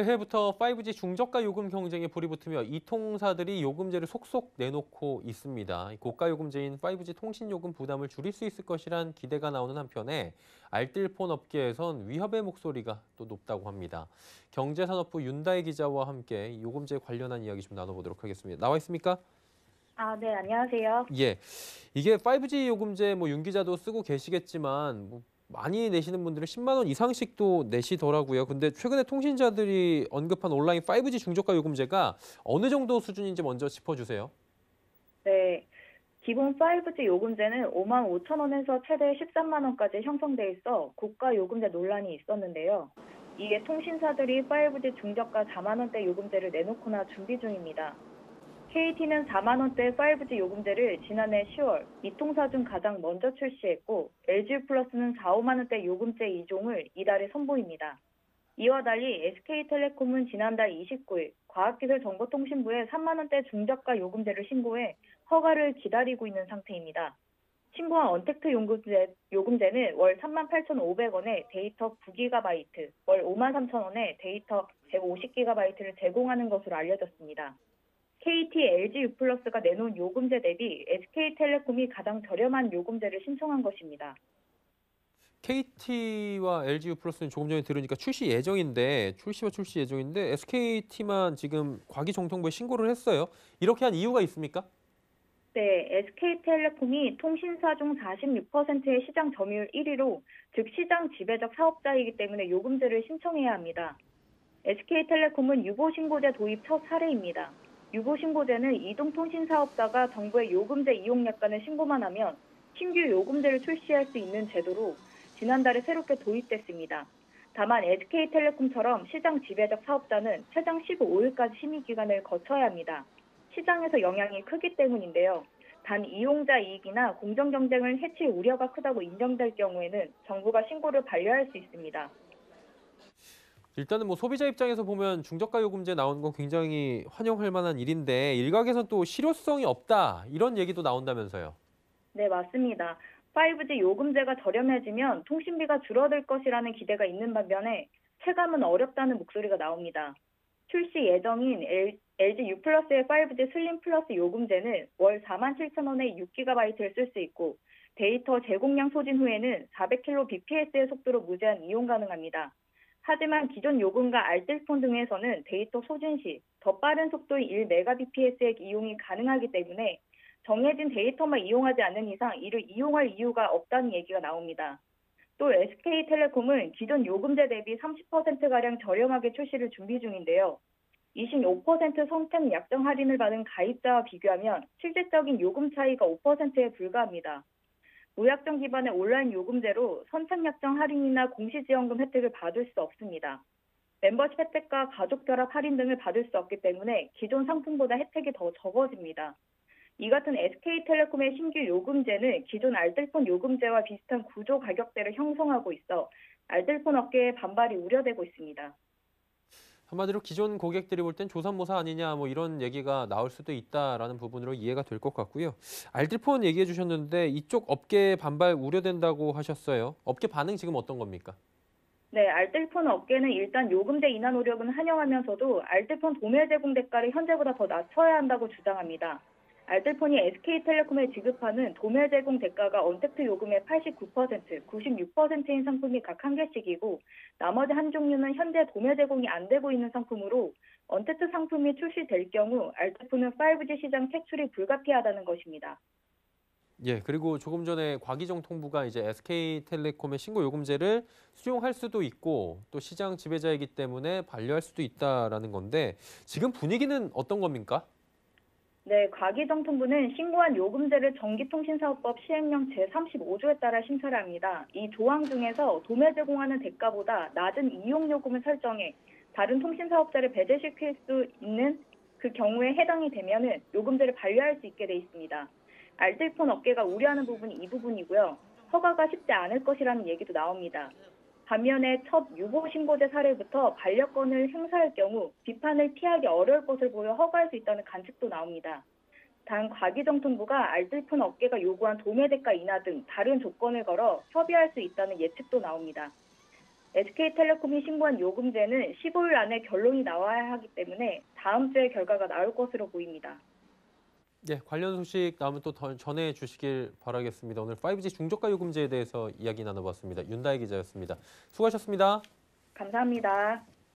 새해부터 5G 중저가 요금 경쟁에 불이 붙으며 이통사들이 요금제를 속속 내놓고 있습니다. 고가 요금제인 5G 통신 요금 부담을 줄일 수 있을 것이란 기대가 나오는 한편에 알뜰폰 업계에선 위협의 목소리가 또 높다고 합니다. 경제산업부 윤다혜 기자와 함께 요금제 관련한 이야기 좀 나눠보도록 하겠습니다. 나와 있습니까? 네, 안녕하세요. 예, 이게 5G 요금제 윤 기자도 쓰고 계시겠지만 많이 내시는 분들은 10만 원 이상씩도 내시더라고요. 근데 최근에 통신사들이 언급한 온라인 5G 중저가 요금제가 어느 정도 수준인지 먼저 짚어주세요. 네, 기본 5G 요금제는 5만 5천 원에서 최대 13만 원까지 형성돼 있어 고가 요금제 논란이 있었는데요. 이에 통신사들이 5G 중저가 4만 원대 요금제를 내놓거나 준비 중입니다. KT는 4만 원대 5G 요금제를 지난해 10월 이통사 중 가장 먼저 출시했고 LG+는 4, 5만 원대 요금제 2종을 이달에 선보입니다. 이와 달리 SK텔레콤은 지난달 29일 과학기술정보통신부에 3만 원대 중저가 요금제를 신고해 허가를 기다리고 있는 상태입니다. 신고한 언택트 요금제는 월 3만 8,500원에 데이터 9GB, 월 5만 3천 원에 데이터 150GB를 제공하는 것으로 알려졌습니다. KT, LG유플러스가 내놓은 요금제 대비 SK텔레콤이 가장 저렴한 요금제를 신청한 것입니다. KT와 LG유플러스는 조금 전에 들으니까 출시 예정인데 SKT만 지금 과기정통부에 신고를 했어요. 이렇게 한 이유가 있습니까? 네, SK텔레콤이 통신사 중 46%의 시장 점유율 1위로, 즉 시장 지배적 사업자이기 때문에 요금제를 신청해야 합니다. SK텔레콤은 유보신고제 도입 첫 사례입니다. 유보신고제는 이동통신사업자가 정부의 요금제 이용 약관을 신고만 하면 신규 요금제를 출시할 수 있는 제도로 지난달에 새롭게 도입됐습니다. 다만 SK텔레콤처럼 시장 지배적 사업자는 최장 15일까지 심의 기간을 거쳐야 합니다. 시장에서 영향이 크기 때문인데요. 단 이용자 이익이나 공정 경쟁을 해칠 우려가 크다고 인정될 경우에는 정부가 신고를 반려할 수 있습니다. 일단은 소비자 입장에서 보면 중저가 요금제 나오는 건 굉장히 환영할 만한 일인데 일각에선 또 실효성이 없다 이런 얘기도 나온다면서요. 네, 맞습니다. 5G 요금제가 저렴해지면 통신비가 줄어들 것이라는 기대가 있는 반면에 체감은 어렵다는 목소리가 나옵니다. 출시 예정인 LG U 플러스의 5G 슬림 플러스 요금제는 월 4만 7천 원에 6GB를 쓸 수 있고 데이터 제공량 소진 후에는 400kbps의 속도로 무제한 이용 가능합니다. 하지만 기존 요금과 알뜰폰 등에서는 데이터 소진 시 더 빠른 속도의 1mbps의 이용이 가능하기 때문에 정해진 데이터만 이용하지 않는 이상 이를 이용할 이유가 없다는 얘기가 나옵니다. 또 SK텔레콤은 기존 요금제 대비 30%가량 저렴하게 출시를 준비 중인데요. 25% 선택 약정 할인을 받은 가입자와 비교하면 실질적인 요금 차이가 5%에 불과합니다. 무약정 기반의 온라인 요금제로 선착 약정 할인이나 공시지원금 혜택을 받을 수 없습니다. 멤버십 혜택과 가족 결합 할인 등을 받을 수 없기 때문에 기존 상품보다 혜택이 더 적어집니다. 이 같은 SK텔레콤의 신규 요금제는 기존 알뜰폰 요금제와 비슷한 구조 가격대를 형성하고 있어 알뜰폰 업계의 반발이 우려되고 있습니다. 한마디로 기존 고객들이 볼 땐 조삼모사 아니냐 이런 얘기가 나올 수도 있다라는 부분으로 이해가 될 것 같고요. 알뜰폰 얘기해 주셨는데 이쪽 업계 반발 우려된다고 하셨어요. 업계 반응 지금 어떤 겁니까? 네, 알뜰폰 업계는 일단 요금제 인하 노력은 환영하면서도 알뜰폰 도매 제공 대가를 현재보다 더 낮춰야 한다고 주장합니다. 알뜰폰이 SK텔레콤에 지급하는 도매 제공 대가가 언택트 요금의 89%, 96%인 상품이 각 한 개씩이고 나머지 한 종류는 현재 도매 제공이 안 되고 있는 상품으로 언택트 상품이 출시될 경우 알뜰폰은 5G 시장 퇴출이 불가피하다는 것입니다. 예, 그리고 조금 전에 과기정통부가 이제 SK텔레콤의 신고 요금제를 수용할 수도 있고 또 시장 지배자이기 때문에 반려할 수도 있다라는 건데 지금 분위기는 어떤 겁니까? 네, 과기정통부는 신고한 요금제를 전기통신사업법 시행령 제35조에 따라 심사를 합니다. 이 조항 중에서 도매 제공하는 대가보다 낮은 이용요금을 설정해 다른 통신사업자를 배제시킬 수 있는 그 경우에 해당이 되면은 요금제를 반려할 수 있게 돼 있습니다. 알뜰폰 업계가 우려하는 부분이 이 부분이고요. 허가가 쉽지 않을 것이라는 얘기도 나옵니다. 반면에 첫 유보 신고제 사례부터 반려권을 행사할 경우 비판을 피하기 어려울 것을 보여 허가할 수 있다는 관측도 나옵니다. 단 과기정통부가 알뜰폰 업계가 요구한 도매 대가 인하 등 다른 조건을 걸어 협의할 수 있다는 예측도 나옵니다. SK텔레콤이 신고한 요금제는 15일 안에 결론이 나와야 하기 때문에 다음 주에 결과가 나올 것으로 보입니다. 네, 관련 소식 나오면 또 더 전해 주시길 바라겠습니다. 오늘 5G 중저가 요금제에 대해서 이야기 나눠봤습니다. 윤다혜 기자였습니다. 수고하셨습니다. 감사합니다.